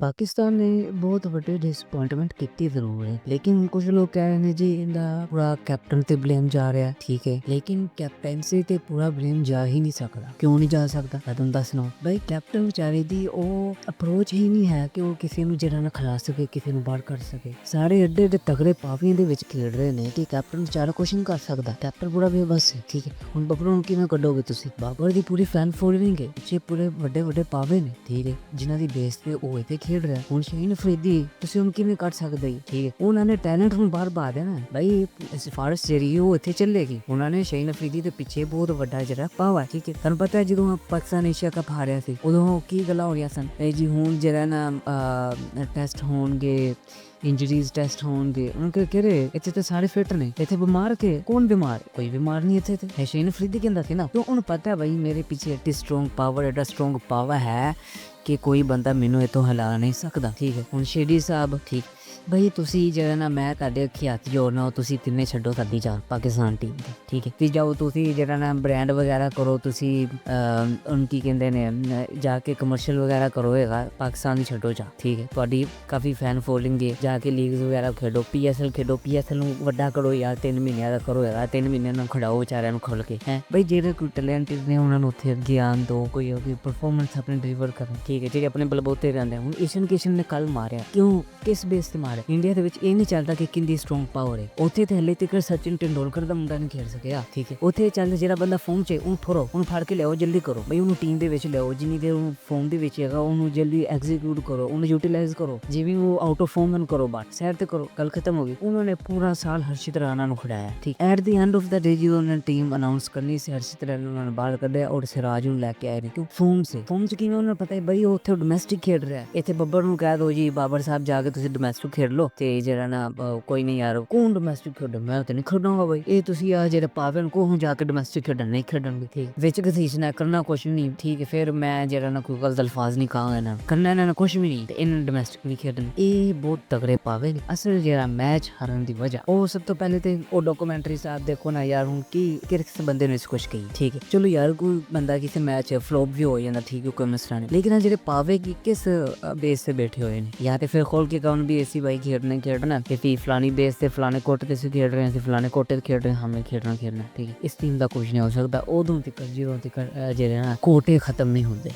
पाकिस्तान ने बहुत ਵੱਡੇ ਡਿਸਅਪੁਆਇੰਟਮੈਂਟ ਕੀਤੀ ਜ਼ਰੂਰ ਹੈ ਲੇਕਿਨ ਕੁਝ ਲੋਕ ਕਹਿ ਰਹੇ ਨੇ ਜੀ ਇਹਦਾ ਪੂਰਾ ਕੈਪਟਨ ਤੇ ਬਲੇਮ ਜਾ ਰਿਹਾ ਠੀਕ ਹੈ ਲੇਕਿਨ ਕੈਪਟੈਂਸੀ ਤੇ ਪੂਰਾ ਬਲੇਮ ਜਾ ਹੀ ਨਹੀਂ ਸਕਦਾ ਕਿਉਂ ਨਹੀਂ ਜਾ ਸਕਦਾ ਮੈਂ ਤੁਹਾਨੂੰ ਦੱਸਣਾ ਬਈ ਕੈਪਟਨ ਵਿਚਾਰੇ ਦੀ ਉਹ ਅਪਰੋਚ ਹੀ ਨਹੀਂ ਹੈ ਕਿ ਉਹ ਕਿਸੇ ਨੂੰ ਜਿਹੜਾ ਨਾ ਖਿਲਾ ਸਕੇ ਕਿਸੇ ਨੂੰ ਬਾਹਰ ਕਰ ਸਕੇ ਸਾਰੇ ਐਡੇ ਐਡੇ ਤਗੜੇ ਪਾਵੀਆਂ ਦੇ ਵਿੱਚ ਖੇਡ ਰਹੇ ਨੇ ਕਿ ਕੈਪਟਨ ਵਿਚਾਰਾ ਕੁਛ ਨਹੀਂ ਕਰ ਸਕਦਾ ਕੈਪਟਨ ਪੂਰਾ ਬੇਬਸ ਹੈ ਠੀਕ ਹੈ ਹੁਣ ਬਾਬਰ ਨੂੰ ਕਿਵੇਂ ਕੱਢੋਗੇ ਤੁਸੀਂ ਬਾਬਰ ਦੀ ਪੂਰੀ ਫੈਨ ਫੋਲੋਇੰਗ ਹੈ ਪਿੱਛੇ ਪੂਰੇ ਵੱਡੇ ਵੱਡੇ ਪਾਵੇ ਨੇ ਠੀਕ ਹੈ ਜਿਨ੍ਹਾਂ ਦੀ ਬੇਸ ਤੇ ਉਹ ਇੱਥੇ ਖੇਡ ਰਿਹਾ ਹੁਣ ਸ਼ਹੀਨ ਅਫਰੀਦੀ ਤੁਸੀਂ ਉਹਨੂੰ ਕਿਵੇਂ ਕੱਢ ਸਕਦੇ ਠੀਕ ਹੈ ਉਹਨਾਂ ਨੇ ਟੈਲੈਂਟ ਹੁਣ ਬਾਹਰ ਪਾ ਦੇਣਾ ਬਈ ਸਿਫਾਰਿਸ਼ ਜਿਹੜੀ ਉਹ ਇੱਥੇ ਚੱਲੇਗੀ ਉਹਨਾਂ ਨੇ ਸ਼ਹੀਨ ਅਫਰੀਦੀ ਦੇ ਪਿੱਛੇ ਬਹੁਤ ਵੱਡਾ ਜਿਹੜਾ ਪਾਵਾ ਠੀਕ ਹੈ ਤੁਹਾਨੂੰ ਪਤਾ ਜਦੋਂ ਪਾਕਿਸਤਾਨ ਏਸ਼ੀਆ ਕੱਪ ਹਾਰਿਆ ਸੀ ਉਦੋਂ ਕੀ ਗੱਲਾਂ ਹੋ ਰਹੀਆਂ ਸਨ ਇਹ ਜੀ ਹੁਣ ਜਿਹੜਾ ਨਾ ਟੈਸਟ ਹੋਣਗੇ ਇੰਜਰੀਜ਼ ਟੈਸਟ ਹੋਣਗੇ ਉਹਨਾਂ ਕਹਿ ਰਹੇ ਇੱਥੇ ਤਾਂ ਸਾਰੇ ਫਿੱਟ ਨੇ ਇੱਥੇ ਬਿਮਾਰ ਕੇ ਕੌਣ ਬਿਮਾਰ ਕੋਈ ਬਿਮਾਰ ਨਹੀਂ ਇੱਥੇ ਤੇ ਸ਼ਹੀਨ ਅਫਰੀਦੀ ਕਹਿੰਦਾ ਸੀ ਨਾ तो ਉਹਨੂੰ ਪਤਾ ਬਈ ਮੇਰੇ ਪਿੱਛੇ ਐਡੀ ਸਟਰੋਂਗ ਪਾਵਰ ਐਡਾ ਸਟਰੋਂਗ ਪਾਵਰ ਹੈ ਕਿ ਕੋਈ ਬੰਦਾ ਮੈਨੂੰ ਇੱਥੋਂ ਹਿਲਾ ਨਹੀਂ ਸਕਦਾ ਠੀਕ ਹੈ ਹੁਣ ਸ਼ੇਡੀ ਸਾਹਿਬ ਠੀਕ ਬਈ ਤੁਸੀਂ ਜਿਹੜਾ ਨਾ ਮੈਂ ਤੁਹਾਡੇ ਅੱਖੀ ਹੱਥ ਜੋੜਨਾ ਤੁਸੀਂ ਤਿੰਨੇ ਛੱਡੋ ਸਾਡੀ ਜਾਨ ਪਾਕਿਸਤਾਨ ਟੀਮ ਦੀ ਠੀਕ ਹੈ ਤੇ ਜਾਓ ਤੁਸੀਂ ਜਿਹੜਾ ਨਾ ਬ੍ਰਾਂਡ ਵਗੈਰਾ ਕਰੋ ਤੁਸੀਂ ਉਹਨੂੰ ਕੀ ਕਹਿੰਦੇ ਨੇ ਜਾ ਕੇ ਕਮਰਸ਼ੀਅਲ ਵਗੈਰਾ ਕਰੋ ਹੈਗਾ ਪਾਕਿਸਤਾਨ ਦੀ ਛੱਡੋ ਜਾ ਠੀਕ ਹੈ ਤੁਹਾਡੀ ਕਾਫੀ ਫੈਨ ਫੋਲੋਇੰਗ ਹੈ ਜਾ ਕੇ ਲੀਗਸ ਵਗੈਰਾ ਖੇਡੋ PSL ਖੇਡੋ PSL ਨੂੰ ਵੱਡਾ ਕਰੋ ਯਾਰ 3 ਮਹੀਨਿਆਂ ਦਾ ਕਰੋ ਹੈਗਾ 3 ਮਹੀਨਿਆਂ ਨੂੰ ਖੜਾਓ ਵਿਚਾਰਿਆਂ ਨੂੰ ਖੁੱਲ ਕੇ ਹੈ ਬਈ ਜਿਹੜੇ ਕੋਈ ਟੈਲੈਂਟਡ ਨੇ ਉਹਨਾਂ ਨੂੰ ਉੱਥੇ ਅੱਗੇ ਆਉਣ ਦਿਓ ਕੋਈ ਪਰਫਾਰਮੈਂਸ ਆਪਣੇ ਡਿਲੀਵਰ ਕਰਨ ਠੀਕ ਹੈ ਜਿਹੜੇ ਆਪਣੇ ਬਲਬੋਤੇ ਰਹਿੰਦੇ ਹੁਣ ਈਸ਼ਨ ਕਿਸ਼ਨ ਨੇ ਕੱਲ ਮਾਰਿਆ ਕਿਉਂ ਕਿਸ ਬੇਸ ਤੇ ਮਾਰਿਆ ਇੰਡੀਆ ਦੇ ਵਿੱਚ ਇਹ ਨਹੀਂ ਚੱਲਦਾ ਕਿ ਕਿੰਨੀ ਸਟਰੋਂਗ ਪਾਵਰ ਹੈ ਉੱਥੇ ਤੇ ਹਲੇ ਤੱਕ ਸਚਿਨ ਟੈਂਡੂਲਕਰ ਦਾ ਮੁੰਡਾ ਨਹੀਂ ਖੇਡ ਸਕਿਆ ਠੀਕ ਹੈ ਉੱਥੇ ਚੱਲਦਾ ਜਿਹੜਾ ਬੰਦਾ ਫੋਮ 'ਚ ਉਹਨੂੰ ਫੜੋ ਉਹਨੂੰ ਫੜ ਕੇ ਲਿਆਓ ਜਲਦੀ ਕਰੋ ਬਈ ਉਹਨੂੰ ਟੀਮ ਦੇ ਵਿੱਚ ਲਿਆਓ ਜਿੰਨੀ ਦੇਰ ਉਹ ਫੋਮ ਦੇ ਵਿੱਚ ਹੈਗਾ ਉਹਨੂੰ ਜਲਦੀ ਐਗਜ਼ੀਕਿਊਟ ਕਰੋ ਉਹਨੂੰ ਯੂਟੀਲਾਈਜ਼ ਕਰੋ ਜਿਵੇਂ ਉਹ ਆਊਟ ਆਫ ਫੋਮ ਕਰੋ ਬਾਟ ਸਾਈਡ ਤੇ ਕਰੋ ਗੱਲ ਖਤਮ ਹੋ ਗਈ ਉਹਨਾਂ ਨੇ ਪੂਰਾ ਸਾਲ ਹਰਸ਼ਿਤ ਰਾਣਾ ਨੂੰ ਖਿਡਾਇਆ ਠੀਕ ਐਟ ਦੀ ਐਂਡ ਆਫ ਦਾ ਡੇ ਜਦੋਂ ਉਹਨਾਂ ਨੇ ਟੀਮ ਅਨਾਉਂਸ ਕਰਨੀ ਸੀ ਹਰਸ਼ਿਤ ਰਾਣਾ ਨੂੰ ਉਹਨਾਂ ਨੇ ਬਾਹਰ ਕੱਢਿਆ ਔਰ ਸਿਰਾਜ ਨੂੰ ਲੈ ਕੇ ਆਏ ਨੇ ਕਿਉਂ ਫੋਮ 'ਚ ਕਿਵੇਂ ਉਹਨਾਂ ਨੂੰ ਪਤਾ ਹੈ ਬਈ ਉਹ ਉੱਥੇ ਡੋਮੈਸਟਿਕ ਖੇਡ ਰਿਹਾ ਇੱਥੇ ਬੱਬਰ ਨੂੰ ਕਹਿ ਦੋ ਜੀ ਬਾਬਰ ਸਾਹਿਬ ਜਾ ਕੇ ਤੁਸੀਂ ਡੋਮੈਸਟਿਕ ਖੇਡ ਲਓ ਤੇ ਜਿਹੜਾ ਨਾ ਕੋਈ ਨਹੀਂ ਯਾਰ ਕੌਣ ਡੋਮੈਸਟਿਕ ਖੇਡਣ ਮੈਂ ਤੇ ਨਹੀਂ ਖੇਡਾਂਗਾ ਬਈ ਇਹ ਤੁਸੀਂ ਆ ਜਿਹੜਾ ਪਾਵਨ ਕੋ ਜਾ ਕੇ ਡੋਮੈਸਟਿਕ ਖੇਡਣ ਨਹੀਂ ਖੇਡਣਗੇ ਠੀਕ ਵਿੱਚ ਗਸੀਸ ਨਾ ਕਰਨਾ ਕੁਛ ਵੀ ਨਹੀਂ ਠੀਕ ਹੈ ਫਿਰ ਮੈਂ ਜਿਹੜਾ ਨਾ ਕੋਈ ਗਲਤ ਅਲਫਾਜ਼ ਨਹੀਂ ਕਹਾਂਗਾ ਨਾ ਕਰਨਾ ਇਹਨਾਂ ਨੇ ਕੁਛ ਵੀ ਨਹੀਂ ਤੇ ਇਹਨਾਂ ਡੋਮੈਸਟਿਕ ਨਹੀਂ ਖੇਡਣ ਇਹ ਬਹੁਤ ਤਗੜੇ ਪਾਵੇ ਨੇ ਅਸਲ ਜਿਹੜਾ ਮੈਚ ਹਾਰਨ ਦੀ ਵਜ੍ਹਾ ਉਹ ਸਭ ਤੋਂ ਪਹਿਲੇ ਤੇ ਉਹ ਡਾਕੂਮੈਂਟਰੀ ਸਾਹਿਬ ਦੇਖੋ ਨਾ ਯਾਰ ਹੁਣ ਕੀ ਕਿਸ ਬੰਦੇ ਨੇ ਇਸ ਕੁਛ ਕਹੀ ਠੀਕ ਹੈ ਚਲੋ ਯਾਰ ਕੋਈ ਬੰਦਾ ਕਿਸੇ ਮੈਚ ਫਲੋਪ ਵੀ ਹੋ ਜਾਂਦਾ ਠੀਕ ਹੈ ਕੋਈ ਮਸਲਾ ਨਹੀਂ ਲੇਕਿਨ ਜਿਹੜੇ ਪਾਵੇ ਕੀ ਕਿਸ ਬੇਸ ਤੇ ਬੈਠੇ ਹੋਏ ਨੇ ਜਾਂ ਤੇ ਫਿਰ ਖੋਲ ਕੇ ਕਹਣ ਵੀ ਐਸੀ ਬਾਈ ਖੇਡਣਾ ਕਿ ਫਲਾਨੀ ਬੇਸ ਤੇ ਫਲਾਣੇ ਕੋਟੇ ਤੇ ਅਸੀਂ ਖੇਡ ਰਹੇ ਹਾਂ ਫਲਾਣੇ ਕੋਟੇ ਤੇ ਖੇਡ ਰਹੇ ਹਾਂ ਹमें ਖੇਡਣਾ ਠੀਕ ਹੈ ਇਸ ਟੀਮ ਦਾ ਕੁਝ ਨਹੀਂ ਹੋ ਸਕਦਾ ਉਦੋਂ ਤੱਕ ਜਦੋਂ ਤੱਕ ਜਿਹੜੇ ਨਾ ਕੋਟੇ ਖਤਮ ਨਹੀਂ ਹੁੰਦੇ।